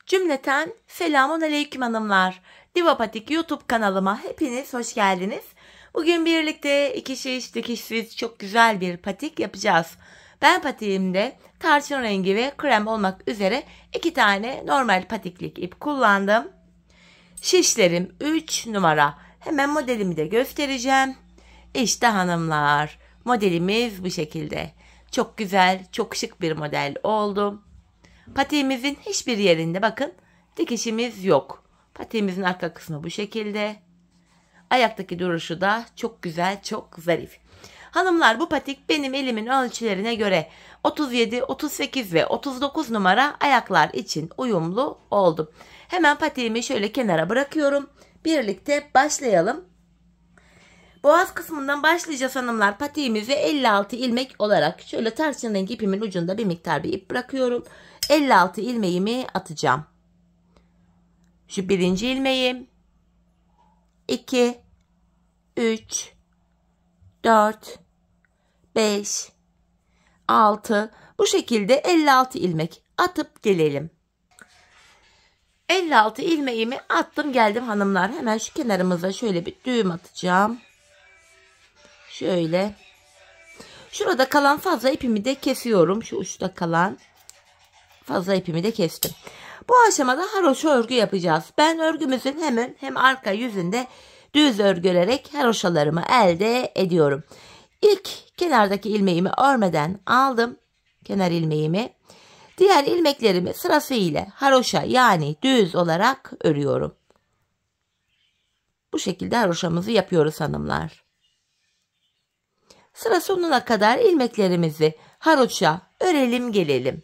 Cümleten selamun aleyküm hanımlar. Divapatik YouTube kanalıma hepiniz hoş geldiniz. Bugün birlikte iki şiş dikişsiz çok güzel bir patik yapacağız. Ben patiğimde tarçın rengi ve krem olmak üzere 2 tane normal patiklik ip kullandım. Şişlerim 3 numara. Hemen modelimi de göstereceğim. İşte hanımlar, modelimiz bu şekilde. Çok güzel, çok şık bir model oldu. Patiğimizin hiçbir yerinde bakın dikişimiz yok. Patiğimizin arka kısmı bu şekilde. Ayaktaki duruşu da çok güzel, çok zarif. Hanımlar, bu patik benim elimin ölçülerine göre 37, 38 ve 39 numara ayaklar için uyumlu oldu. Hemen patiğimi şöyle kenara bırakıyorum. Birlikte başlayalım. Boğaz kısmından başlayacağız hanımlar. Patiğimizi 56 ilmek olarak şöyle tarçın rengi ipimin ucunda bir miktar bir ip bırakıyorum. 56 ilmeğimi atacağım. Şu birinci ilmeğim, 2, 3, 4, 5, 6, bu şekilde 56 ilmek atıp gelelim. 56 ilmeğimi attım geldim hanımlar. Hemen şu kenarımıza şöyle bir düğüm atacağım. Şöyle. Şurada kalan fazla ipimi de kesiyorum. Şu uçta kalan fazla ipimi de kestim. Bu aşamada haroşa örgü yapacağız. Ben örgümüzün hem arka yüzünde düz örgü örerek haroşalarımı elde ediyorum. İlk kenardaki ilmeğimi örmeden aldım. Kenar ilmeğimi. Diğer ilmeklerimi sırasıyla haroşa yani düz olarak örüyorum. Bu şekilde haroşamızı yapıyoruz hanımlar. Sıra sonuna kadar ilmeklerimizi haroşa örelim gelelim.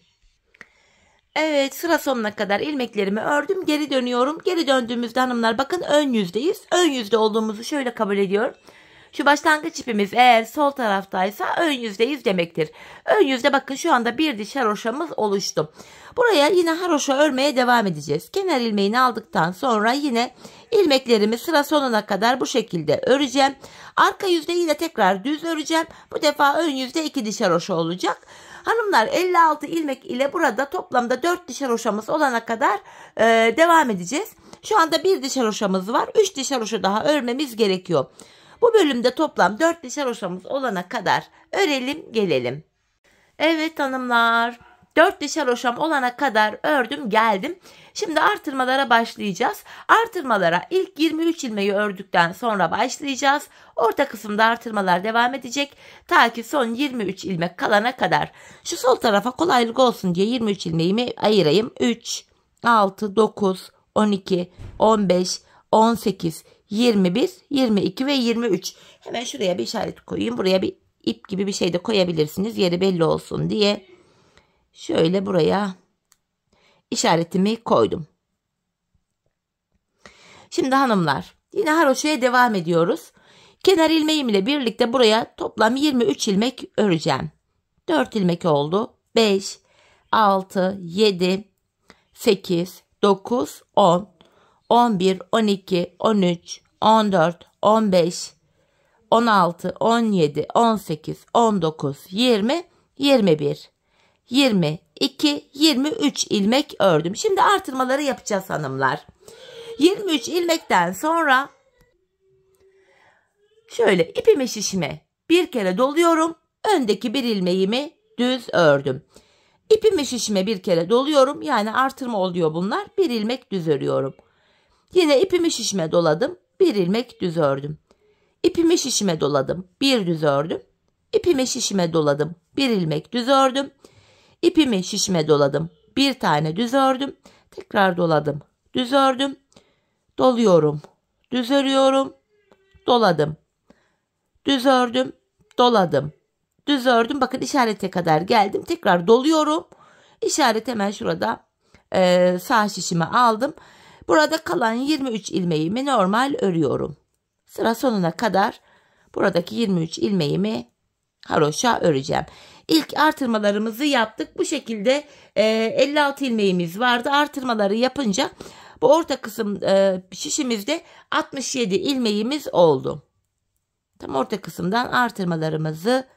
Evet, sıra sonuna kadar ilmeklerimi ördüm. Geri dönüyorum. Geri döndüğümüzde hanımlar bakın ön yüzdeyiz. Ön yüzde olduğumuzu şöyle kabul ediyorum. Şu başlangıç ipimiz eğer sol taraftaysa ön yüzdeyiz demektir. Ön yüzde bakın şu anda bir diş haroşamız oluştu. Buraya yine haroşa örmeye devam edeceğiz. Kenar ilmeğini aldıktan sonra yine ilmeklerimi sıra sonuna kadar bu şekilde öreceğim. Arka yüzde yine tekrar düz öreceğim. Bu defa ön yüzde 2 diş haroşa olacak. Hanımlar, 56 ilmek ile burada toplamda 4 diş haroşamız olana kadar devam edeceğiz. Şu anda bir diş haroşamız var. 3 diş haroşa daha örmemiz gerekiyor. Bu bölümde toplam 4 diş haroşamız olana kadar örelim gelelim. Evet hanımlar, 4 diş haroşam olana kadar ördüm geldim. Şimdi artırmalara başlayacağız. Artırmalara ilk 23 ilmeği ördükten sonra başlayacağız. Orta kısımda artırmalar devam edecek. Ta ki son 23 ilmek kalana kadar. Şu sol tarafa kolaylık olsun diye 23 ilmeğimi ayırayım. 3, 6, 9, 12, 15, 18, 21, 22 ve 23. Hemen şuraya bir işaret koyayım. Buraya bir ip gibi bir şey de koyabilirsiniz. Yeri belli olsun diye. Şöyle buraya işaretimi koydum. Şimdi hanımlar yine haroşaya devam ediyoruz. Kenar ilmeğim ile birlikte buraya toplam 23 ilmek öreceğim. 4 ilmek oldu. 5, 6, 7, 8, 9, 10, 11, 12, 13, 14, 15, 16, 17, 18, 19, 20, 21, 22, 23 ilmek ördüm. Şimdi artırmaları yapacağız hanımlar. 23 ilmekten sonra şöyle ipimi şişime bir kere doluyorum. Öndeki bir ilmeğimi düz ördüm. İpimi şişime bir kere doluyorum. Yani artırma oluyor bunlar. Bir ilmek düz örüyorum. Yine ipimi şişime doladım. Bir ilmek düz ördüm. İpimi şişime doladım. Bir düz ördüm. İpimi şişime doladım. Bir ilmek düz ördüm. İpimi şişime doladım. Bir tane düz ördüm. Tekrar doladım. Düz ördüm. Doluyorum. Düz örüyorum. Doladım. Düz ördüm. Doladım. Düz ördüm. Bakın işarete kadar geldim. Tekrar doluyorum. İşaret hemen şurada sağ şişime aldım. Burada kalan 23 ilmeğimi normal örüyorum. Sıra sonuna kadar buradaki 23 ilmeğimi haroşa öreceğim. İlk artırmalarımızı yaptık. Bu şekilde 56 ilmeğimiz vardı. Artırmaları yapınca bu orta kısım şişimizde 67 ilmeğimiz oldu. Tam orta kısımdan artırmalarımızı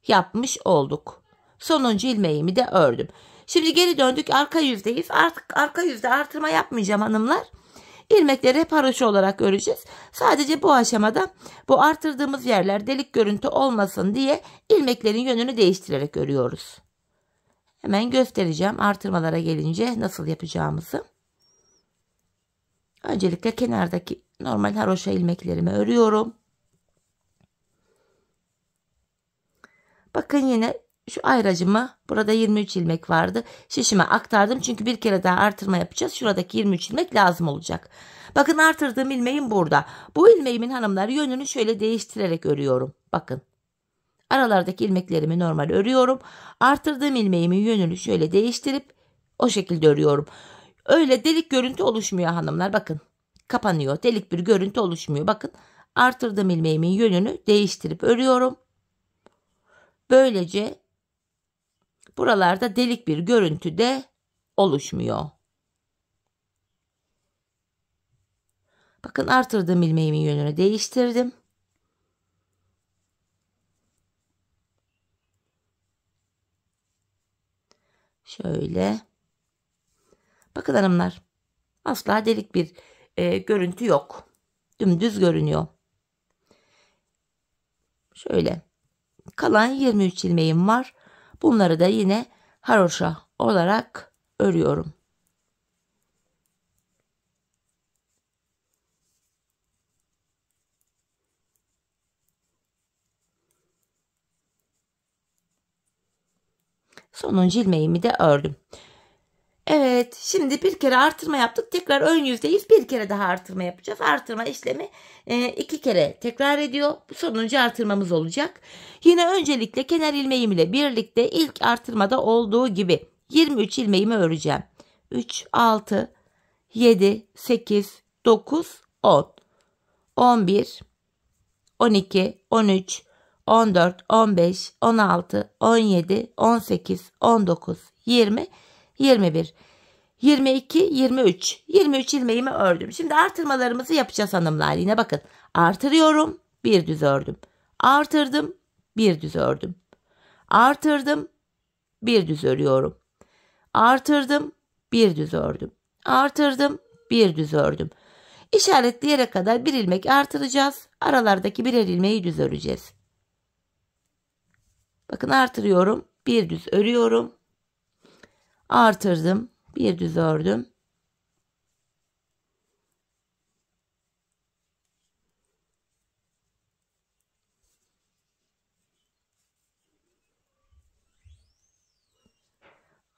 yapmış olduk. Sonuncu ilmeğimi de ördüm. Şimdi geri döndük, arka yüzdeyiz. Artık arka yüzde artırma yapmayacağım hanımlar. İlmekleri hep haroşa olarak öreceğiz. Sadece bu aşamada bu artırdığımız yerler delik görüntü olmasın diye ilmeklerin yönünü değiştirerek örüyoruz. Hemen göstereceğim artırmalara gelince nasıl yapacağımızı. Öncelikle kenardaki normal haroşa ilmeklerimi örüyorum. Bakın yine şu ayracımı, burada 23 ilmek vardı. Şişime aktardım çünkü bir kere daha artırma yapacağız. Şuradaki 23 ilmek lazım olacak. Bakın artırdığım ilmeğim burada. Bu ilmeğimin hanımlar yönünü şöyle değiştirerek örüyorum. Bakın. Aralardaki ilmeklerimi normal örüyorum. Artırdığım ilmeğimin yönünü şöyle değiştirip o şekilde örüyorum. Öyle delik görüntü oluşmuyor hanımlar. Bakın. Kapanıyor. Delik bir görüntü oluşmuyor. Bakın. Artırdığım ilmeğimin yönünü değiştirip örüyorum. Böylece buralarda delik bir görüntü de oluşmuyor. Bakın artırdığım ilmeğimin yönünü değiştirdim. Şöyle. Bakın hanımlar. Asla delik bir görüntü yok. Dümdüz görünüyor. Şöyle. Kalan 23 ilmeğim var. Bunları da yine haroşa olarak örüyorum. Sonuncu ilmeğimi de ördüm. Evet, şimdi bir kere artırma yaptık. Tekrar ön yüzdeyiz. Bir kere daha artırma yapacağız. Artırma işlemi 2 kere tekrar ediyor. Sonuncu artırmamız olacak. Yine öncelikle kenar ilmeğim ile birlikte ilk artırmada olduğu gibi 23 ilmeğimi öreceğim. 3, 6, 7, 8, 9, 10, 11, 12, 13, 14, 15, 16, 17, 18, 19, 20, 21, 22, 23. 23 ilmeğimi ördüm. Şimdi artırmalarımızı yapacağız hanımlar. Yine bakın. Artırıyorum. Bir düz ördüm. Artırdım. Bir düz ördüm. Artırdım. Bir düz örüyorum. Artırdım. Bir düz ördüm. Artırdım. Bir düz ördüm. İşaretleyene kadar bir ilmek artıracağız. Aralardaki birer ilmeği düz öreceğiz. Bakın artırıyorum. Bir düz örüyorum. Artırdım. Bir düz ördüm.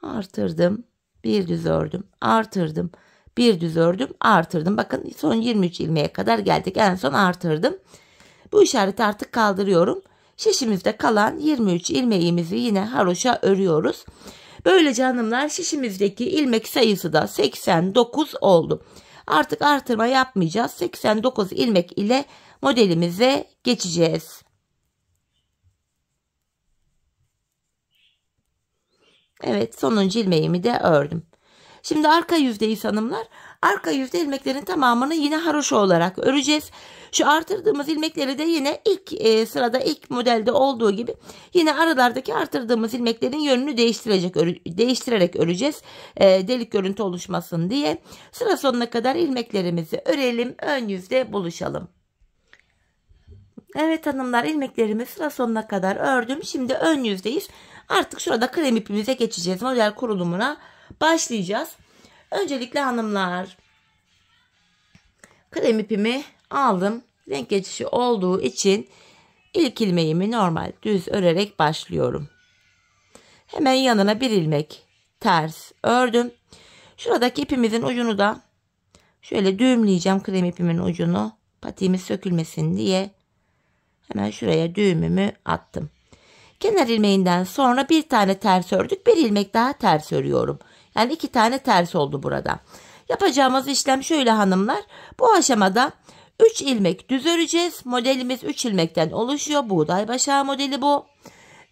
Artırdım. Bir düz ördüm. Artırdım. Bir düz ördüm. Artırdım. Bakın son 23 ilmeğe kadar geldik. En son artırdım. Bu işareti artık kaldırıyorum. Şişimizde kalan 23 ilmeğimizi yine haroşa örüyoruz. Böylece hanımlar şişimizdeki ilmek sayısı da 89 oldu. Artık artırma yapmayacağız. 89 ilmek ile modelimize geçeceğiz. Evet, sonuncu ilmeğimi de ördüm. Şimdi arka yüzdeyiz hanımlar. Arka yüzde ilmeklerin tamamını yine haroşa olarak öreceğiz. Şu artırdığımız ilmekleri de yine ilk sırada ilk modelde olduğu gibi yine aralardaki artırdığımız ilmeklerin yönünü değiştirerek öreceğiz. Delik görüntü oluşmasın diye. Sıra sonuna kadar ilmeklerimizi örelim. Ön yüzde buluşalım. Evet hanımlar, ilmeklerimi sıra sonuna kadar ördüm. Şimdi ön yüzdeyiz. Artık şurada krem ipimize geçeceğiz. Model kurulumuna başlayacağız. Öncelikle hanımlar, krem ipimi aldım. Renk geçişi olduğu için ilk ilmeğimi normal düz örerek başlıyorum. Hemen yanına bir ilmek ters ördüm. Şuradaki ipimizin ucunu da şöyle düğümleyeceğim, krem ipimin ucunu. Patiğimiz sökülmesin diye hemen şuraya düğümümü attım. Kenar ilmeğinden sonra bir tane ters ördük. Bir ilmek daha ters örüyorum. Yani 2 tane ters oldu burada. Yapacağımız işlem şöyle hanımlar. Bu aşamada 3 ilmek düz öreceğiz. Modelimiz 3 ilmekten oluşuyor. Buğday başağı modeli bu.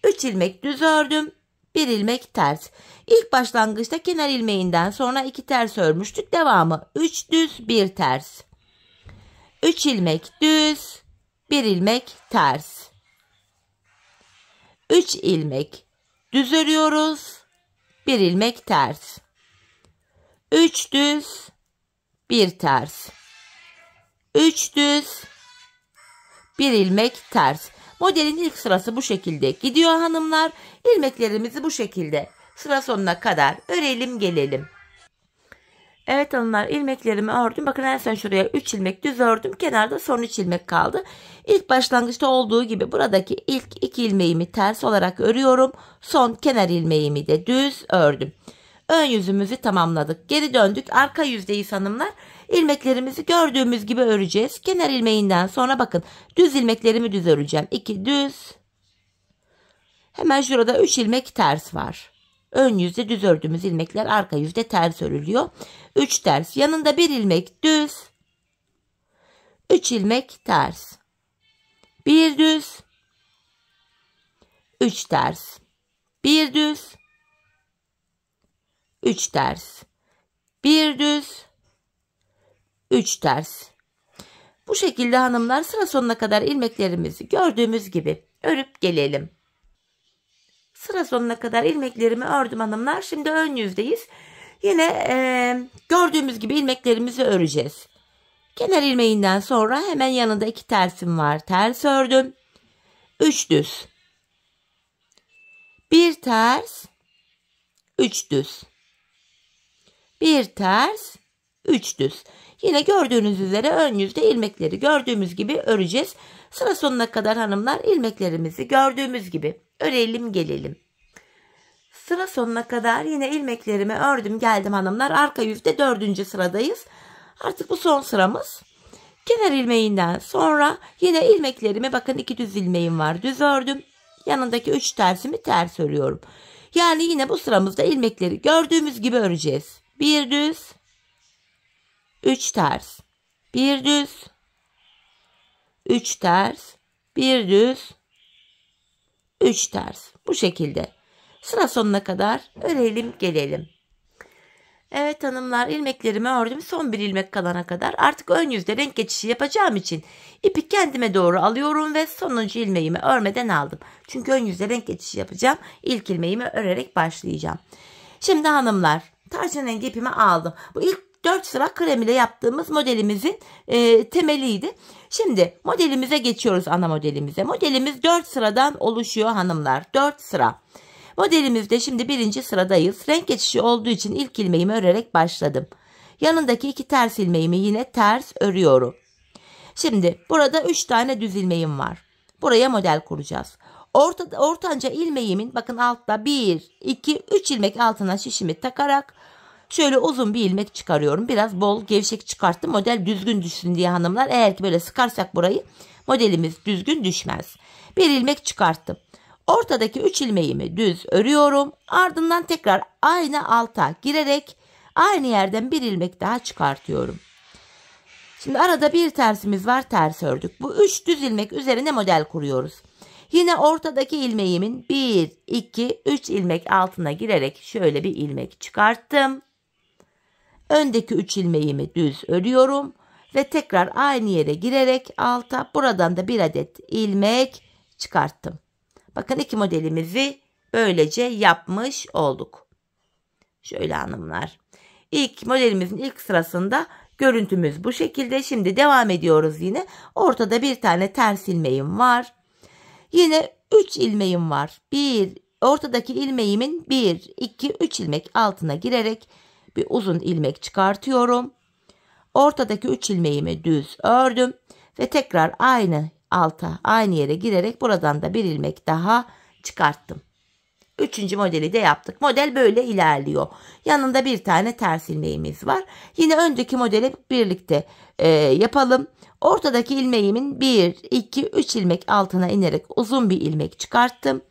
3 ilmek düz ördüm. 1 ilmek ters. İlk başlangıçta kenar ilmeğinden sonra 2 ters örmüştük. Devamı 3 düz 1 ters. 3 ilmek düz 1 ilmek ters. 3 ilmek düz örüyoruz. bir ilmek ters. 3 düz, bir ters. 3 düz, bir ilmek ters. Modelin ilk sırası bu şekilde gidiyor hanımlar. İlmeklerimizi bu şekilde sıra sonuna kadar örelim gelelim. Evet hanımlar, ilmeklerimi ördüm. Bakın en son şuraya 3 ilmek düz ördüm. Kenarda son 3 ilmek kaldı. İlk başlangıçta olduğu gibi buradaki ilk 2 ilmeğimi ters olarak örüyorum. Son kenar ilmeğimi de düz ördüm. Ön yüzümüzü tamamladık. Geri döndük. Arka yüzdeyiz hanımlar. İlmeklerimizi gördüğümüz gibi öreceğiz. Kenar ilmeğinden sonra bakın düz ilmeklerimi düz öreceğim. 2 düz. Hemen şurada 3 ilmek ters var. Ön yüzde düz ördüğümüz ilmekler arka yüzde ters örülüyor. 3 ters. Yanında 1 ilmek düz. 3 ilmek ters. 1 düz. 3 ters. 1 düz. 3 ters. 1 düz. 3 ters. Bu şekilde hanımlar sıra sonuna kadar ilmeklerimizi gördüğümüz gibi örüp gelelim. Sıra sonuna kadar ilmeklerimi ördüm hanımlar. Şimdi ön yüzdeyiz. Yine gördüğümüz gibi ilmeklerimizi öreceğiz. Kenar ilmeğinden sonra hemen yanında 2 tersim var. Ters ördüm. 3 düz. 1 ters. 3 düz. 1 ters. 3 düz. Yine gördüğünüz üzere ön yüzde ilmekleri gördüğümüz gibi öreceğiz. Sıra sonuna kadar hanımlar ilmeklerimizi gördüğümüz gibi örelim gelelim. Sıra sonuna kadar yine ilmeklerimi ördüm geldim hanımlar. Arka yüzde 4. sıradayız. Artık bu son sıramız. Kenar ilmeğinden sonra yine ilmeklerimi bakın 2 düz ilmeğim var. Düz ördüm. Yanındaki 3 tersimi ters örüyorum. Yani yine bu sıramızda ilmekleri gördüğümüz gibi öreceğiz. 1 düz. 3 ters. 1 düz. 3 ters. 1 düz. 3 ters. Bu şekilde. Sıra sonuna kadar örelim gelelim. Evet hanımlar, ilmeklerimi ördüm. Son bir ilmek kalana kadar artık ön yüzde renk geçişi yapacağım için ipi kendime doğru alıyorum ve sonuncu ilmeğimi örmeden aldım. Çünkü ön yüzde renk geçişi yapacağım. İlk ilmeğimi örerek başlayacağım. Şimdi hanımlar, tarçın rengi ipimi aldım. Bu ilk 4 sıra krem ile yaptığımız modelimizin temeliydi. Şimdi modelimize geçiyoruz, ana modelimize. Modelimiz 4 sıradan oluşuyor hanımlar. 4 sıra. Modelimizde şimdi 1. sıradayız. Renk geçişi olduğu için ilk ilmeğimi örerek başladım. Yanındaki 2 ters ilmeğimi yine ters örüyorum. Şimdi burada 3 tane düz ilmeğim var. Buraya model kuracağız. Ortanca ilmeğimin bakın altta 1, 2, 3 ilmek altına şişimi takarak şöyle uzun bir ilmek çıkarıyorum. Biraz bol gevşek çıkarttım. Model düzgün düşsün diye hanımlar. Eğer ki böyle sıkarsak burayı modelimiz düzgün düşmez. Bir ilmek çıkarttım. Ortadaki 3 ilmeğimi düz örüyorum. Ardından tekrar aynı alta girerek aynı yerden bir ilmek daha çıkartıyorum. Şimdi arada bir tersimiz var, ters ördük. Bu 3 düz ilmek üzerine model kuruyoruz. Yine ortadaki ilmeğimin 1, 2, 3 ilmek altına girerek şöyle bir ilmek çıkarttım. Öndeki 3 ilmeğimi düz örüyorum ve tekrar aynı yere girerek alta buradan da bir adet ilmek çıkarttım. Bakın 2 modelimizi böylece yapmış olduk. Şöyle hanımlar. İlk modelimizin ilk sırasında görüntümüz bu şekilde. Şimdi devam ediyoruz yine. Ortada bir tane ters ilmeğim var. Yine 3 ilmeğim var. Ortadaki ilmeğimin 1, 2, 3 ilmek altına girerek bir uzun ilmek çıkartıyorum. Ortadaki 3 ilmeğimi düz ördüm ve tekrar aynı yere girerek buradan da bir ilmek daha çıkarttım. 3. modeli de yaptık. Model böyle ilerliyor. Yanında bir tane ters ilmeğimiz var. Yine öndeki modeli birlikte yapalım. Ortadaki ilmeğimin 1, 2, 3 ilmek altına inerek uzun bir ilmek çıkarttım.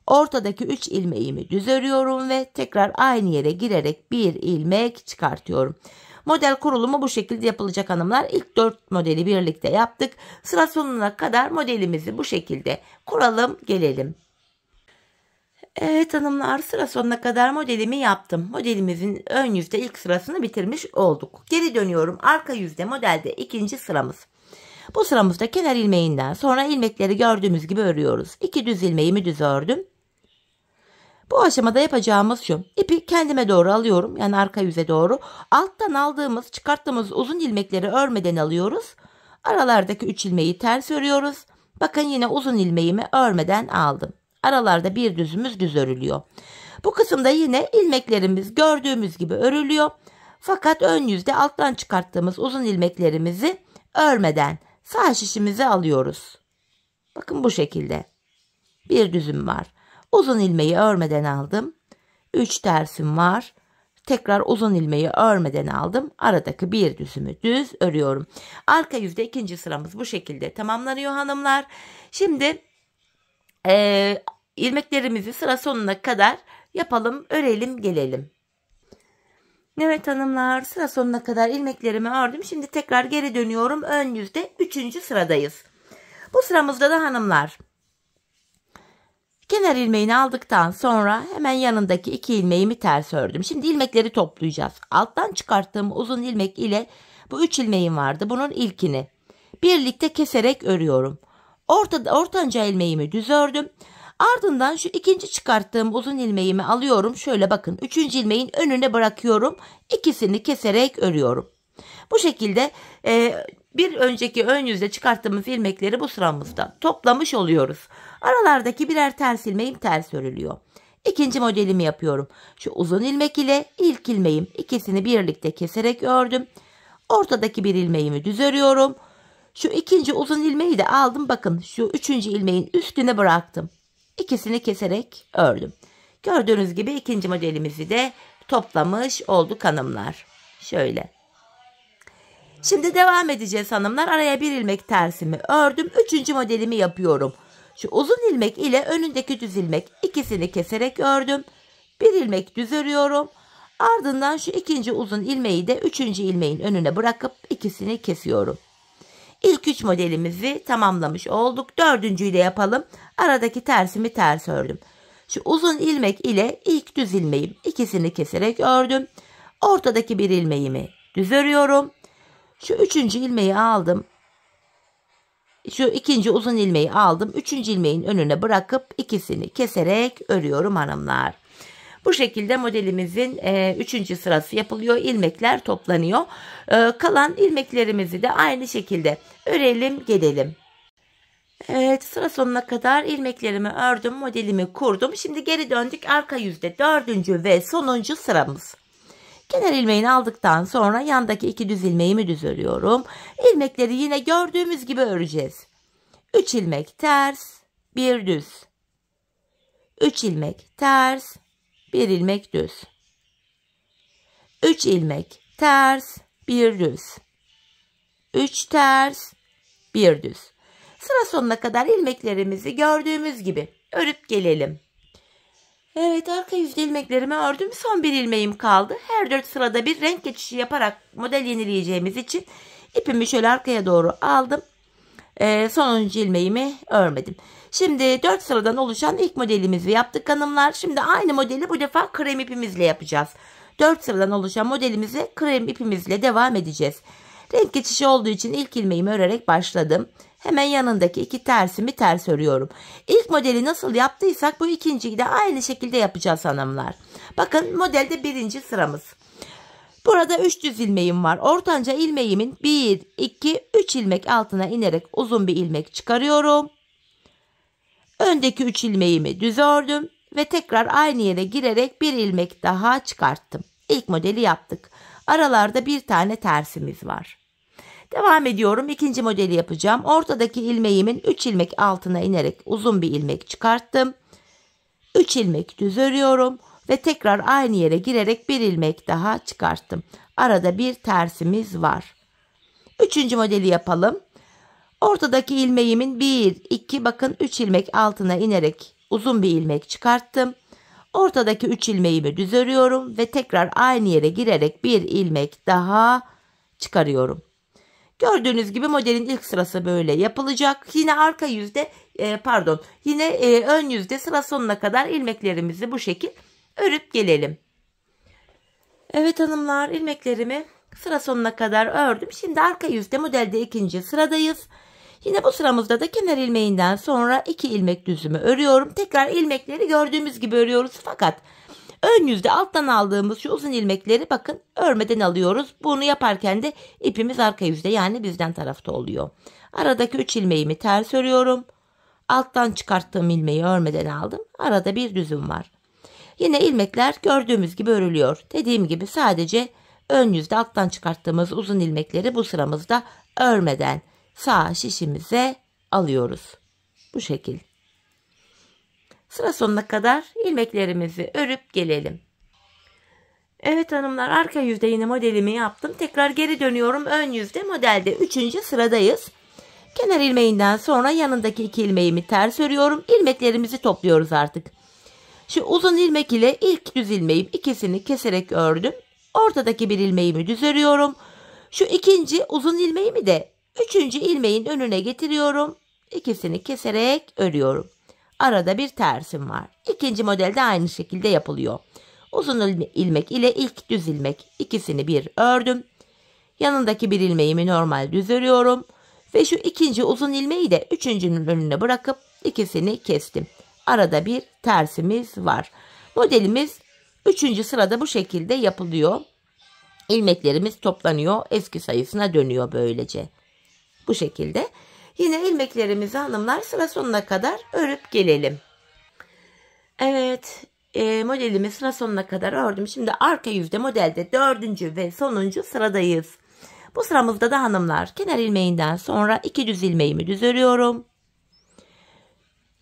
Ortadaki 3 ilmeğimi düz örüyorum ve tekrar aynı yere girerek bir ilmek çıkartıyorum. Model kurulumu bu şekilde yapılacak hanımlar. İlk 4 modeli birlikte yaptık. Sıra sonuna kadar modelimizi bu şekilde kuralım gelelim. Evet hanımlar, sıra sonuna kadar modelimi yaptım. Modelimizin ön yüzde ilk sırasını bitirmiş olduk. Geri dönüyorum. Arka yüzde modelde 2. sıramız. Bu sıramızda kenar ilmeğinden sonra ilmekleri gördüğümüz gibi örüyoruz. 2 düz ilmeğimi düz ördüm. Bu aşamada yapacağımız şu. İpi kendime doğru alıyorum. Yani arka yüze doğru. Alttan aldığımız, çıkarttığımız uzun ilmekleri örmeden alıyoruz. Aralardaki 3 ilmeği ters örüyoruz. Bakın yine uzun ilmeğimi örmeden aldım. Aralarda bir düzümüz düz örülüyor. Bu kısımda yine ilmeklerimiz gördüğümüz gibi örülüyor. Fakat ön yüzde alttan çıkarttığımız uzun ilmeklerimizi örmeden sağ şişimizi alıyoruz. Bakın bu şekilde. Bir düzüm var. Uzun ilmeği örmeden aldım. 3 tersim var. Tekrar uzun ilmeği örmeden aldım. Aradaki bir düzümü düz örüyorum. Arka yüzde ikinci sıramız bu şekilde tamamlanıyor hanımlar. Şimdi ilmeklerimizi sıra sonuna kadar yapalım, örelim, gelelim. Evet hanımlar, sıra sonuna kadar ilmeklerimi ördüm. Şimdi tekrar geri dönüyorum. Ön yüzde 3. sıradayız. Bu sıramızda da hanımlar, kenar ilmeğini aldıktan sonra hemen yanındaki 2 ilmeğimi ters ördüm. Şimdi ilmekleri toplayacağız. Alttan çıkarttığım uzun ilmek ile bu 3 ilmeğim vardı. Bunun ilkini birlikte keserek örüyorum. Ortanca ilmeğimi düz ördüm. Ardından şu ikinci çıkarttığım uzun ilmeğimi alıyorum. Şöyle bakın, 3. ilmeğin önüne bırakıyorum. İkisini keserek örüyorum. Bu şekilde bir önceki ön yüzde çıkarttığımız ilmekleri bu sıramızda toplamış oluyoruz. Aralardaki birer ters ilmeğim ters örülüyor. İkinci modelimi yapıyorum. Şu uzun ilmek ile ilk ilmeğim, ikisini birlikte keserek ördüm. Ortadaki bir ilmeğimi düz örüyorum. Şu ikinci uzun ilmeği de aldım. Bakın şu 3. ilmeğin üstüne bıraktım. İkisini keserek ördüm. Gördüğünüz gibi ikinci modelimizi de toplamış olduk hanımlar. Şöyle. Şimdi devam edeceğiz hanımlar. Araya bir ilmek tersimi ördüm. 3. modelimi yapıyorum. Şu uzun ilmek ile önündeki düz ilmek, ikisini keserek ördüm. Bir ilmek düz örüyorum. Ardından şu ikinci uzun ilmeği de 3. ilmeğin önüne bırakıp ikisini kesiyorum. İlk 3 modelimizi tamamlamış olduk. 4.'ü de yapalım. Aradaki tersimi ters ördüm. Şu uzun ilmek ile ilk düz ilmeğim, ikisini keserek ördüm. Ortadaki bir ilmeğimi düz örüyorum. Şu 3. ilmeği aldım. Şu ikinci uzun ilmeği aldım. 3. ilmeğin önüne bırakıp ikisini keserek örüyorum hanımlar. Bu şekilde modelimizin 3. sırası yapılıyor. İlmekler toplanıyor. Kalan ilmeklerimizi de aynı şekilde örelim, gelelim. Evet, sıra sonuna kadar ilmeklerimi ördüm, modelimi kurdum. Şimdi geri döndük, arka yüzde 4. ve sonuncu sıramız. Kenar ilmeğini aldıktan sonra yandaki 2 düz ilmeğimi düz örüyorum. İlmekleri yine gördüğümüz gibi öreceğiz. 3 ilmek ters, 1 düz. 3 ilmek ters, 1 ilmek düz. 3 ilmek ters, 1 düz. 3 ters, 1 düz. Sıra sonuna kadar ilmeklerimizi gördüğümüz gibi örüp gelelim. Evet, arka yüzde ilmeklerimi ördüm. Son bir ilmeğim kaldı. Her 4 sırada bir renk geçişi yaparak model yenileyeceğimiz için ipimi şöyle arkaya doğru aldım. Sonuncu ilmeğimi örmedim. Şimdi 4 sıradan oluşan ilk modelimizi yaptık hanımlar. Şimdi aynı modeli bu defa krem ipimizle yapacağız. 4 sıradan oluşan modelimize krem ipimizle devam edeceğiz. Renk geçişi olduğu için ilk ilmeğimi örerek başladım. Hemen yanındaki 2 tersimi ters örüyorum. İlk modeli nasıl yaptıysak bu ikinciyi de aynı şekilde yapacağız hanımlar. Bakın modelde 1. sıramız. Burada 3 düz ilmeğim var. Ortanca ilmeğimin 1, 2, 3 ilmek altına inerek uzun bir ilmek çıkarıyorum. Öndeki 3 ilmeğimi düz ördüm ve tekrar aynı yere girerek bir ilmek daha çıkarttım. İlk modeli yaptık. Aralarda bir tane tersimiz var. Devam ediyorum. İkinci modeli yapacağım. Ortadaki ilmeğimin 3 ilmek altına inerek uzun bir ilmek çıkarttım. 3 ilmek düz örüyorum ve tekrar aynı yere girerek bir ilmek daha çıkarttım. Arada bir tersimiz var. 3. modeli yapalım. Ortadaki ilmeğimin 1, 2, bakın 3 ilmek altına inerek uzun bir ilmek çıkarttım. Ortadaki 3 ilmeğimi düz örüyorum ve tekrar aynı yere girerek bir ilmek daha çıkarıyorum. Gördüğünüz gibi modelin ilk sırası böyle yapılacak. Yine arka yüzde yine ön yüzde sıra sonuna kadar ilmeklerimizi bu şekil örüp gelelim. Evet hanımlar, ilmeklerimi sıra sonuna kadar ördüm. Şimdi arka yüzde modelde 2. sıradayız. Yine bu sıramızda da kenar ilmeğinden sonra 2 ilmek düzümü örüyorum. Tekrar ilmekleri gördüğümüz gibi örüyoruz. Fakat ön yüzde alttan aldığımız şu uzun ilmekleri bakın örmeden alıyoruz. Bunu yaparken de ipimiz arka yüzde yani bizden tarafta oluyor. Aradaki 3 ilmeğimi ters örüyorum. Alttan çıkarttığım ilmeği örmeden aldım. Arada bir düzüm var. Yine ilmekler gördüğümüz gibi örülüyor. Dediğim gibi sadece ön yüzde alttan çıkarttığımız uzun ilmekleri bu sıramızda örmeden sağ şişimize alıyoruz. Bu şekil. Sıra sonuna kadar ilmeklerimizi örüp gelelim. Evet hanımlar, arka yüzde yine modelimi yaptım. Tekrar geri dönüyorum. Ön yüzde modelde 3. sıradayız. Kenar ilmeğinden sonra yanındaki 2 ilmeğimi ters örüyorum. İlmeklerimizi topluyoruz artık. Şu uzun ilmek ile ilk düz ilmeğim, ikisini keserek ördüm. Ortadaki bir ilmeğimi düz örüyorum. Şu ikinci uzun ilmeğimi de 3. ilmeğin önüne getiriyorum. İkisini keserek örüyorum. Arada bir tersim var. İkinci modelde aynı şekilde yapılıyor. Uzun ilmek ile ilk düz ilmek, ikisini bir ördüm. Yanındaki bir ilmeğimi normal düz örüyorum. Ve şu ikinci uzun ilmeği de üçüncünün önüne bırakıp ikisini kestim. Arada bir tersimiz var. Modelimiz 3. sırada bu şekilde yapılıyor. İlmeklerimiz toplanıyor. Eski sayısına dönüyor böylece. Bu şekilde. Yine ilmeklerimizi hanımlar sıra sonuna kadar örüp gelelim. Evet. Modelimi sıra sonuna kadar ördüm. Şimdi arka yüzde modelde 4. ve sonuncu sıradayız. Bu sıramızda da hanımlar kenar ilmeğinden sonra 2 düz ilmeğimi düz örüyorum.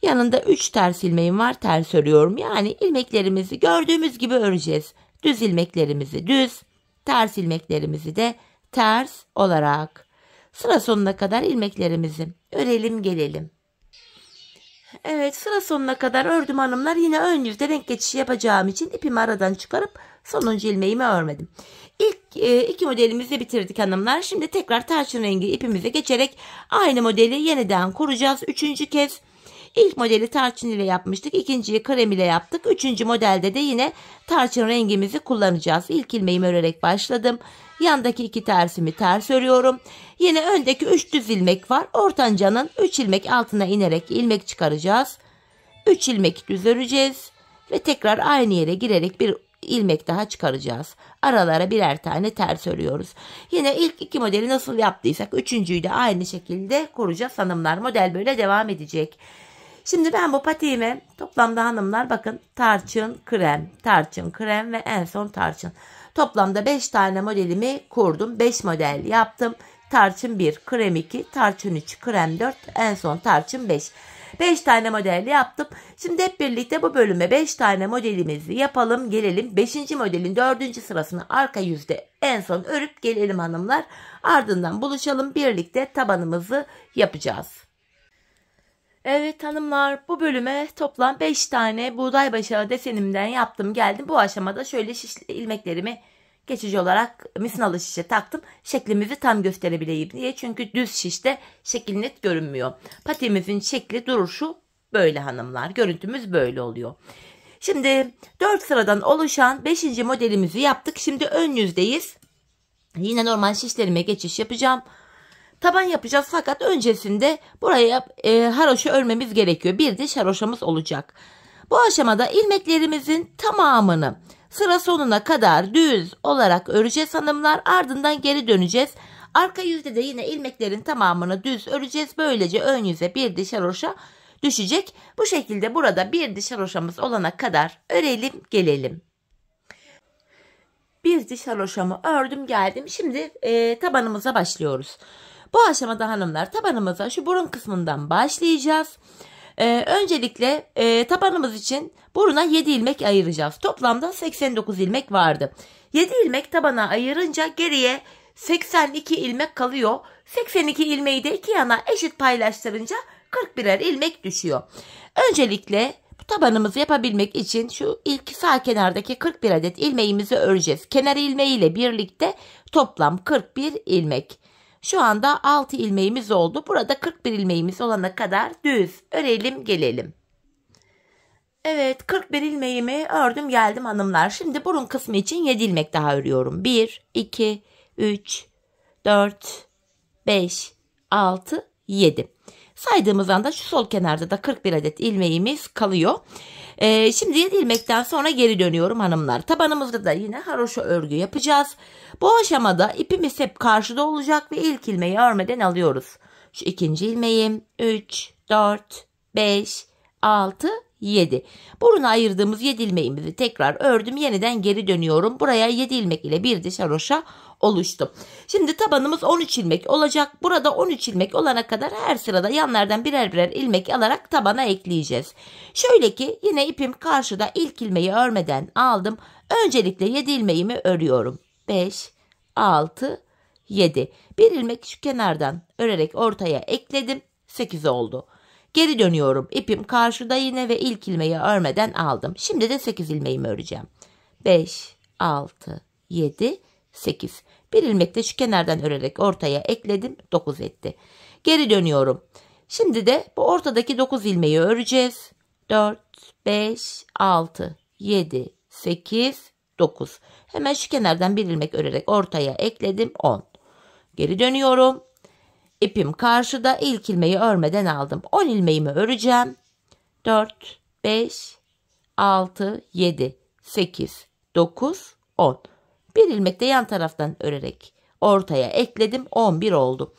Yanında 3 ters ilmeğim var, ters örüyorum. Yani ilmeklerimizi gördüğümüz gibi öreceğiz. Düz ilmeklerimizi düz, ters ilmeklerimizi de ters olarak. Sıra sonuna kadar ilmeklerimizi örelim gelelim. Evet, sıra sonuna kadar ördüm hanımlar. Yine ön yüzde renk geçişi yapacağım için ipimi aradan çıkarıp sonuncu ilmeğimi örmedim. İlk 2 modelimizi bitirdik hanımlar. Şimdi tekrar tarçın rengi ipimize geçerek aynı modeli yeniden kuracağız 3. kez. İlk modeli tarçın ile yapmıştık. İkinciyi krem ile yaptık. 3. modelde de yine tarçın rengimizi kullanacağız. İlk ilmeğimi örerek başladım. Yandaki 2 tersimi ters örüyorum. Yine öndeki 3 düz ilmek var. Ortancanın 3 ilmek altına inerek ilmek çıkaracağız. 3 ilmek düz öreceğiz. Ve tekrar aynı yere girerek bir ilmek daha çıkaracağız. Aralara birer tane ters örüyoruz. Yine ilk 2 modeli nasıl yaptıysak 3.'yü de aynı şekilde kuracağız hanımlar. Model böyle devam edecek. Şimdi ben bu patiğime toplamda hanımlar bakın tarçın, krem ve en son tarçın. Toplamda 5 tane modelimi kurdum. 5 model yaptım. Tarçın 1, krem 2, tarçın 3, krem 4, en son tarçın 5. 5 tane model yaptım. Şimdi hep birlikte bu bölüme 5 tane modelimizi yapalım gelelim. 5. modelin 4. sırasını arka yüzde en son örüp gelelim hanımlar. Ardından buluşalım, birlikte tabanımızı yapacağız. Evet hanımlar, bu bölüme toplam 5 tane buğday başağı desenimden yaptım geldim. Bu aşamada şöyle ilmeklerimi geçici olarak misinalı şişe taktım. Şeklimizi tam gösterebileyim diye. Çünkü düz şişte şekil net görünmüyor. Patimizin şekli duruşu böyle hanımlar. Görüntümüz böyle oluyor. Şimdi 4 sıradan oluşan 5. modelimizi yaptık. Şimdi ön yüzdeyiz. Yine normal şişlerime geçiş yapacağım. Taban yapacağız fakat öncesinde buraya haroşa örmemiz gerekiyor. Bir diş haroşamız olacak. Bu aşamada ilmeklerimizin tamamını sıra sonuna kadar düz olarak öreceğiz hanımlar. Ardından geri döneceğiz. Arka yüzde de yine ilmeklerin tamamını düz öreceğiz. Böylece ön yüze bir diş haroşa düşecek. Bu şekilde burada bir diş haroşamız olana kadar örelim gelelim. Bir diş haroşamı ördüm geldim. Şimdi tabanımıza başlıyoruz. Bu aşamada hanımlar tabanımıza şu burun kısmından başlayacağız. Öncelikle tabanımız için buruna 7 ilmek ayıracağız. Toplamda 89 ilmek vardı. 7 ilmek tabana ayırınca geriye 82 ilmek kalıyor. 82 ilmeği de iki yana eşit paylaştırınca 41'er ilmek düşüyor. Öncelikle bu tabanımızı yapabilmek için şu ilk sağ kenardaki 41 adet ilmeğimizi öreceğiz. Kenar ilmeğiyle birlikte toplam 41 ilmek. Şu anda 6 ilmeğimiz oldu. Burada 41 ilmeğimiz olana kadar düz örelim gelelim. Evet, 41 ilmeğimi ördüm geldim hanımlar. Şimdi burun kısmı için 7 ilmek daha örüyorum. 1, 2, 3, 4, 5, 6, 7. Saydığımız anda şu sol kenarda da 41 adet ilmeğimiz kalıyor. Şimdi 7 ilmekten sonra geri dönüyorum hanımlar. Tabanımızda da yine haroşa örgü yapacağız. Bu aşamada ipimiz hep karşıda olacak ve ilk ilmeği örmeden alıyoruz. Şu ikinci ilmeğim 3, 4, 5, 6, 7. Buruna ayırdığımız 7 ilmeğimizi tekrar ördüm. Yeniden geri dönüyorum. Buraya 7 ilmek ile bir diş haroşa oluştu. Şimdi tabanımız 13 ilmek olacak. Burada 13 ilmek olana kadar her sırada yanlardan birer birer ilmek alarak tabana ekleyeceğiz. Şöyle ki yine ipim karşıda, ilk ilmeği örmeden aldım. Öncelikle 7 ilmeğimi örüyorum. 5, 6, 7. Bir ilmek şu kenardan örerek ortaya ekledim. 8 oldu. Geri dönüyorum. İpim karşıda yine ve ilk ilmeği örmeden aldım. Şimdi de 8 ilmeğimi öreceğim. 5, 6, 7, 8. Bir ilmek de şu kenardan örerek ortaya ekledim. 9 etti. Geri dönüyorum. Şimdi de bu ortadaki 9 ilmeği öreceğiz. 4, 5, 6, 7, 8, 9. Hemen şu kenardan bir ilmek örerek ortaya ekledim. 10. Geri dönüyorum. İpim karşıda, ilk ilmeği örmeden aldım. 10 ilmeğimi öreceğim. 4, 5, 6, 7, 8, 9, 10. Bir ilmek de yan taraftan örerek ortaya ekledim. 11 oldu.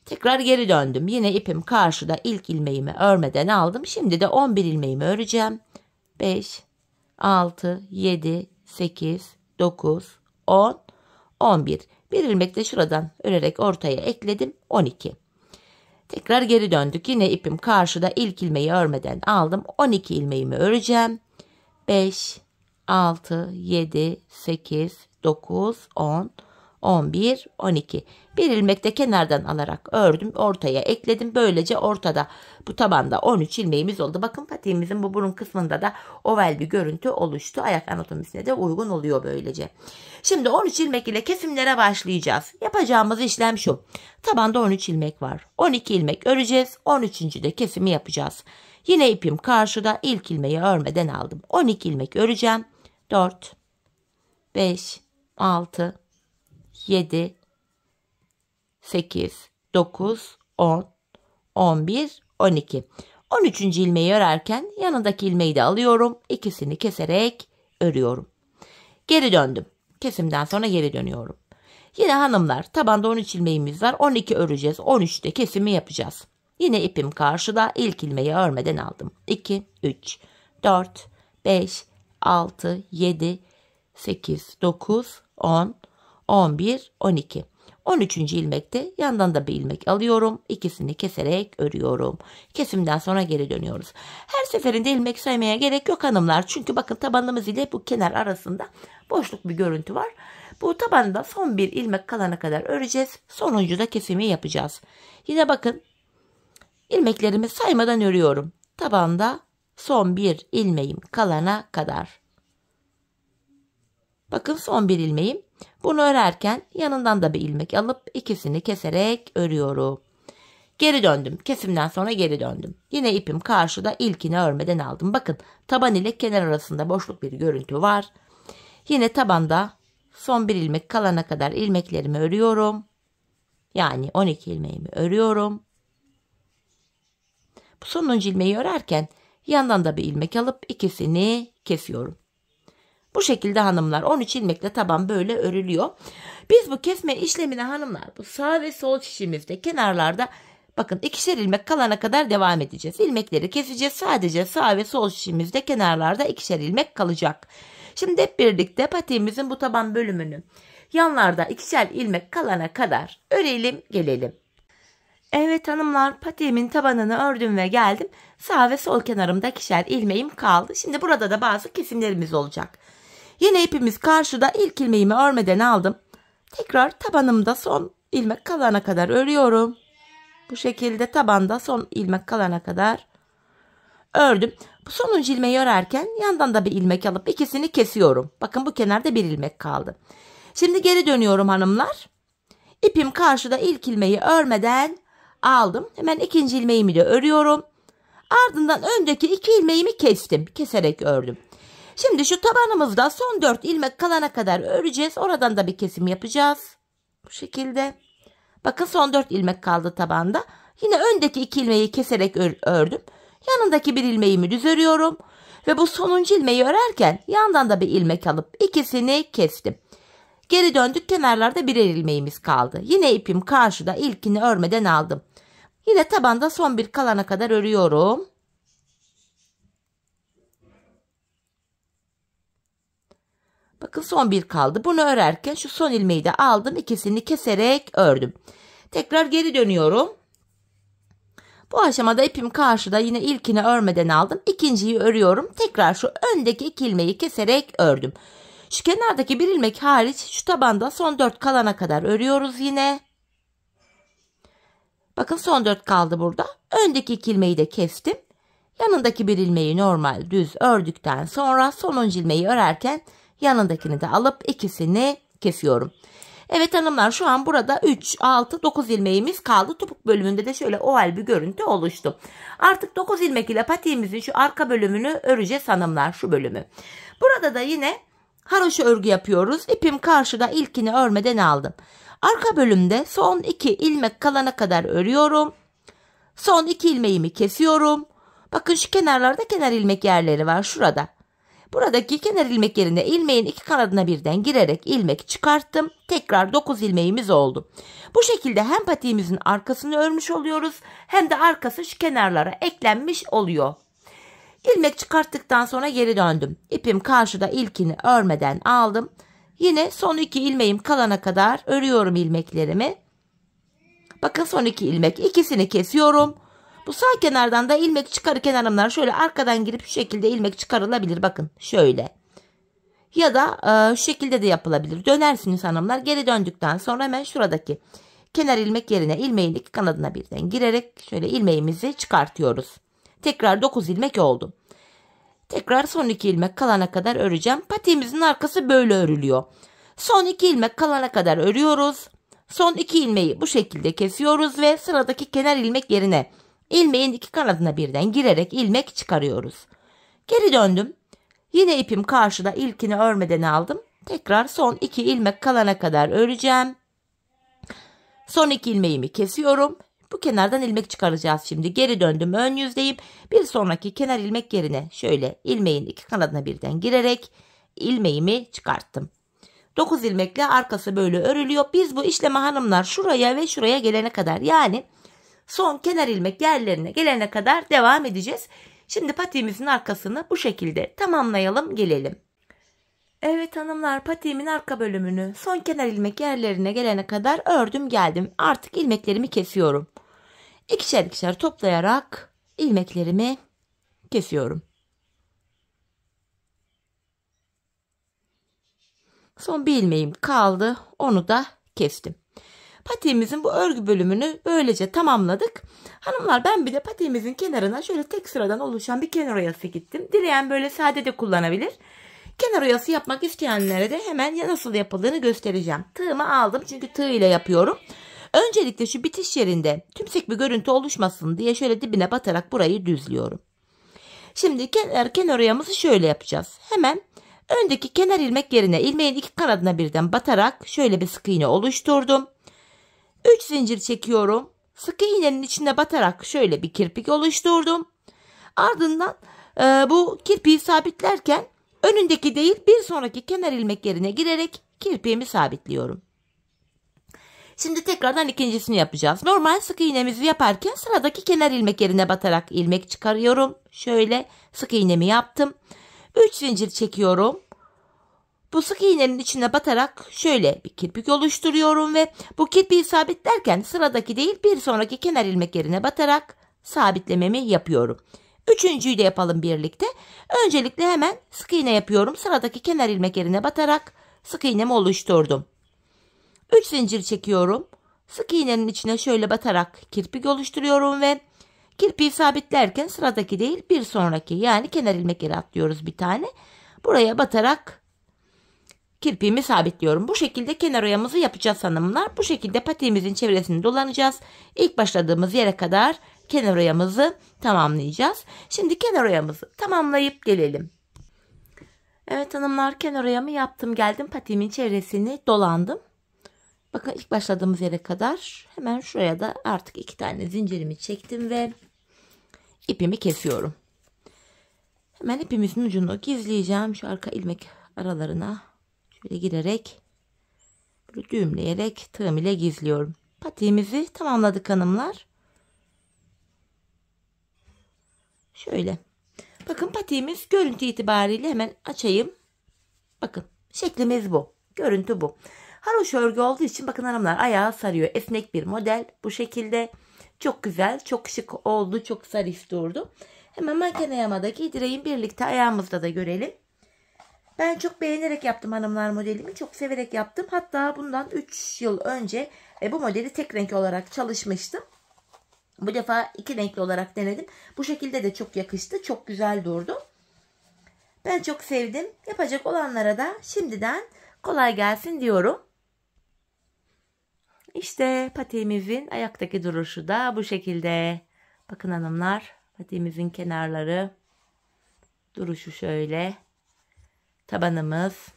Tekrar geri döndüm. Yine ipim karşıda, ilk ilmeğimi örmeden aldım. Şimdi de 11 ilmeğimi öreceğim. 5, 6, 7, 8, 9, 10, 11. Bir ilmek de şuradan örerek ortaya ekledim. 12. Tekrar geri döndük. Yine ipim karşıda, ilk ilmeği örmeden aldım. 12 ilmeğimi öreceğim. 5, 6, 7, 8, 9, 10, 11, 12. Bir ilmek de kenardan alarak ördüm. Ortaya ekledim. Böylece ortada, bu tabanda 13 ilmeğimiz oldu. Bakın patiğimizin bu burun kısmında da oval bir görüntü oluştu. Ayak anatomisine de uygun oluyor böylece. Şimdi 13 ilmek ile kesimlere başlayacağız. Yapacağımız işlem şu. Tabanda 13 ilmek var. 12 ilmek öreceğiz. 13. de kesimi yapacağız. Yine ipim karşıda, ilk ilmeği örmeden aldım. 12 ilmek öreceğim. 4, 5, 6, 7, 8, 9, 10, 11, 12. 13. ilmeği örerken yanındaki ilmeği de alıyorum. İkisini keserek örüyorum. Geri döndüm. Kesimden sonra geri dönüyorum. Yine hanımlar, tabanda 13 ilmeğimiz var. 12 öreceğiz. 13'te kesimi yapacağız. Yine ipim karşıda, ilk ilmeği örmeden aldım. 2, 3, 4, 5, 6, 7, 8, 9, 10, 11, 12. 13. ilmekte yandan da bir ilmek alıyorum. İkisini keserek örüyorum. Kesimden sonra geri dönüyoruz. Her seferinde ilmek saymaya gerek yok hanımlar. Çünkü bakın tabanımız ile bu kenar arasında boşluk bir görüntü var. Bu tabanda son bir ilmek kalana kadar öreceğiz. Sonuncu da kesimi yapacağız. Yine bakın ilmeklerimi saymadan örüyorum. Tabanda son bir ilmeğim kalana kadar. Bakın son bir ilmeğim. Bunu örerken yanından da bir ilmek alıp ikisini keserek örüyorum. Geri döndüm. Kesimden sonra geri döndüm. Yine ipim karşıda, ilkini örmeden aldım. Bakın taban ile kenar arasında boşluk bir görüntü var. Yine tabanda son bir ilmek kalana kadar ilmeklerimi örüyorum. Yani 12 ilmeğimi örüyorum. Bu sonuncu ilmeği örerken yandan da bir ilmek alıp ikisini kesiyorum. Bu şekilde hanımlar 13 ilmekle taban böyle örülüyor. Biz bu kesme işlemine hanımlar bu sağ ve sol şişimizde kenarlarda bakın ikişer ilmek kalana kadar devam edeceğiz. İlmekleri keseceğiz. Sadece sağ ve sol şişimizde kenarlarda ikişer ilmek kalacak. Şimdi hep birlikte patiğimizin bu taban bölümünü yanlarda ikişer ilmek kalana kadar örelim gelelim. Evet hanımlar, patiğimin tabanını ördüm ve geldim. Sağ ve sol kenarımda ikişer ilmeğim kaldı. Şimdi burada da bazı kesimlerimiz olacak. Yine ipimiz karşıda, ilk ilmeğimi örmeden aldım. Tekrar tabanımda son ilmek kalana kadar örüyorum. Bu şekilde tabanda son ilmek kalana kadar ördüm. Bu sonuncu ilmeği örerken yandan da bir ilmek alıp ikisini kesiyorum. Bakın bu kenarda bir ilmek kaldı. Şimdi geri dönüyorum hanımlar. İpim karşıda, ilk ilmeği örmeden aldım. Hemen ikinci ilmeğimi de örüyorum. Ardından öndeki iki ilmeğimi kestim. Keserek ördüm. Şimdi şu tabanımızda son 4 ilmek kalana kadar öreceğiz. Oradan da bir kesim yapacağız. Bu şekilde. Bakın son 4 ilmek kaldı tabanda. Yine öndeki 2 ilmeği keserek ördüm. Yanındaki bir ilmeğimi düz örüyorum. Ve bu sonuncu ilmeği örerken yandan da bir ilmek alıp ikisini kestim. Geri döndük, kenarlarda birer ilmeğimiz kaldı. Yine ipim karşıda, ilkini örmeden aldım. Yine tabanda son bir kalana kadar örüyorum. Bakın son bir kaldı. Bunu örerken şu son ilmeği de aldım. İkisini keserek ördüm. Tekrar geri dönüyorum. Bu aşamada ipim karşıda, yine ilkini örmeden aldım. İkinciyi örüyorum. Tekrar şu öndeki 2 ilmeği keserek ördüm. Şu kenardaki bir ilmek hariç şu tabanda son 4 kalana kadar örüyoruz yine. Bakın son 4 kaldı burada. Öndeki 2 ilmeği de kestim. Yanındaki bir ilmeği normal düz ördükten sonra sonuncu ilmeği örerken yanındakini de alıp ikisini kesiyorum. Evet hanımlar, şu an burada 3, 6, 9 ilmeğimiz kaldı. Topuk bölümünde de şöyle oval bir görüntü oluştu. Artık 9 ilmek ile patiğimizin şu arka bölümünü öreceğiz hanımlar, şu bölümü. Burada da yine haroşa örgü yapıyoruz. İpim karşıda, ilkini örmeden aldım. Arka bölümde son 2 ilmek kalana kadar örüyorum. Son 2 ilmeğimi kesiyorum. Bakın şu kenarlarda kenar ilmek yerleri var şurada. Buradaki kenar ilmek yerine ilmeğin 2 kanadına birden girerek ilmek çıkarttım. Tekrar 9 ilmeğimiz oldu. Bu şekilde hem patiğimizin arkasını örmüş oluyoruz hem de arkası şu kenarlara eklenmiş oluyor. İlmek çıkarttıktan sonra geri döndüm. İpim karşıda, ilkini örmeden aldım. Yine son 2 ilmeğim kalana kadar örüyorum ilmeklerimi. Bakın son 2 ilmek, ikisini kesiyorum. Bu sağ kenardan da ilmek çıkarırken hanımlar şöyle arkadan girip şu şekilde ilmek çıkarılabilir. Bakın şöyle. Ya da şu şekilde de yapılabilir. Dönersiniz hanımlar. Geri döndükten sonra hemen şuradaki kenar ilmek yerine ilmeğin 2 kanadına birden girerek şöyle ilmeğimizi çıkartıyoruz. Tekrar 9 ilmek oldu. Tekrar son 2 ilmek kalana kadar öreceğim. Patiğimizin arkası böyle örülüyor. Son 2 ilmek kalana kadar örüyoruz. Son 2 ilmeği bu şekilde kesiyoruz ve sıradaki kenar ilmek yerine ilmeğin 2 kanadına birden girerek ilmek çıkarıyoruz. Geri döndüm. Yine ipim karşıda, ilkini örmeden aldım. Tekrar son 2 ilmek kalana kadar öreceğim. Son 2 ilmeğimi kesiyorum. Bu kenardan ilmek çıkaracağız şimdi. Geri döndüm, ön yüzdeyim. Bir sonraki kenar ilmek yerine şöyle ilmeğin 2 kanadına birden girerek ilmeğimi çıkarttım. 9 ilmekle arkası böyle örülüyor. Biz bu işlemi hanımlar şuraya ve şuraya gelene kadar, yani son kenar ilmek yerlerine gelene kadar devam edeceğiz. Şimdi patiğimizin arkasını bu şekilde tamamlayalım, gelelim. Evet hanımlar, patiğimin arka bölümünü son kenar ilmek yerlerine gelene kadar ördüm geldim. Artık ilmeklerimi kesiyorum. İkişer ikişer toplayarak ilmeklerimi kesiyorum. Son bir ilmeğim kaldı, onu da kestim. Patiğimizin bu örgü bölümünü böylece tamamladık. Hanımlar, ben bir de patiğimizin kenarına şöyle tek sıradan oluşan bir kenar oyası gittim. Dileyen böyle sade de kullanabilir. Kenar oyası yapmak isteyenlere de hemen nasıl yapıldığını göstereceğim. Tığımı aldım çünkü tığ ile yapıyorum. Öncelikle şu bitiş yerinde tümsek bir görüntü oluşmasın diye şöyle dibine batarak burayı düzlüyorum. Şimdi kenar oyamızı şöyle yapacağız. Hemen öndeki kenar ilmek yerine ilmeğin 2 kanadına birden batarak şöyle bir sık iğne oluşturdum. 3 zincir çekiyorum. Sık iğnenin içine batarak şöyle bir kirpik oluşturdum. Ardından bu kirpiği sabitlerken önündeki değil bir sonraki kenar ilmek yerine girerek kirpiğimi sabitliyorum. Şimdi tekrardan ikincisini yapacağız. Normal sık iğnemizi yaparken sıradaki kenar ilmek yerine batarak ilmek çıkarıyorum. Şöyle sık iğnemi yaptım. 3 zincir çekiyorum. Bu sık iğnenin içine batarak şöyle bir kirpik oluşturuyorum ve bu kirpiği sabitlerken sıradaki değil bir sonraki kenar ilmek yerine batarak sabitlememi yapıyorum. Üçüncüyü de yapalım birlikte. Öncelikle hemen sık iğne yapıyorum. Sıradaki kenar ilmek yerine batarak sık iğnemi oluşturdum. 3 zincir çekiyorum. Sık iğnenin içine şöyle batarak kirpik oluşturuyorum ve kirpiği sabitlerken sıradaki değil bir sonraki, yani kenar ilmek yere atlıyoruz bir tane. Buraya batarak kirpiğimi sabitliyorum. Bu şekilde kenar oyamızı yapacağız hanımlar. Bu şekilde patiğimizin çevresini dolanacağız. İlk başladığımız yere kadar kenar oyamızı tamamlayacağız. Şimdi kenar oyamızı tamamlayıp gelelim. Evet hanımlar, kenar oyamı yaptım geldim. Patiğimin çevresini dolandım. Bakın ilk başladığımız yere kadar hemen şuraya da artık 2 tane zincirimi çektim ve ipimi kesiyorum. Hemen ipimizin ucunu gizleyeceğim. Şu arka ilmek aralarına şöyle girerek böyle düğümleyerek tığım ile gizliyorum. Patiğimizi tamamladık hanımlar. Şöyle. Bakın patiğimiz görüntü itibariyle hemen açayım. Bakın şeklimiz bu. Görüntü bu. Haroşa örgü olduğu için bakın hanımlar ayağı sarıyor. Esnek bir model bu şekilde. Çok güzel, çok şık oldu. Çok zarif durdu. Hemen manken ayağıma da giydireyim. Birlikte ayağımızda da görelim. Ben çok beğenerek yaptım hanımlar modelimi. Çok severek yaptım. Hatta bundan 3 yıl önce bu modeli tek renk olarak çalışmıştım. Bu defa 2 renkli olarak denedim. Bu şekilde de çok yakıştı. Çok güzel durdu. Ben çok sevdim. Yapacak olanlara da şimdiden kolay gelsin diyorum. İşte patiğimizin ayaktaki duruşu da bu şekilde. Bakın hanımlar, patiğimizin kenarları duruşu şöyle. Tabanımız,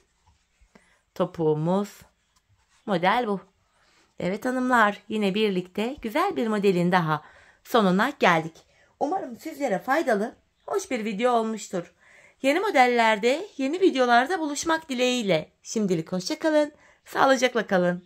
topuğumuz, model bu. Evet hanımlar, yine birlikte güzel bir modelin daha sonuna geldik. Umarım sizlere faydalı, hoş bir video olmuştur. Yeni modellerde, yeni videolarda buluşmak dileğiyle. Şimdilik hoşça kalın, sağlıcakla kalın.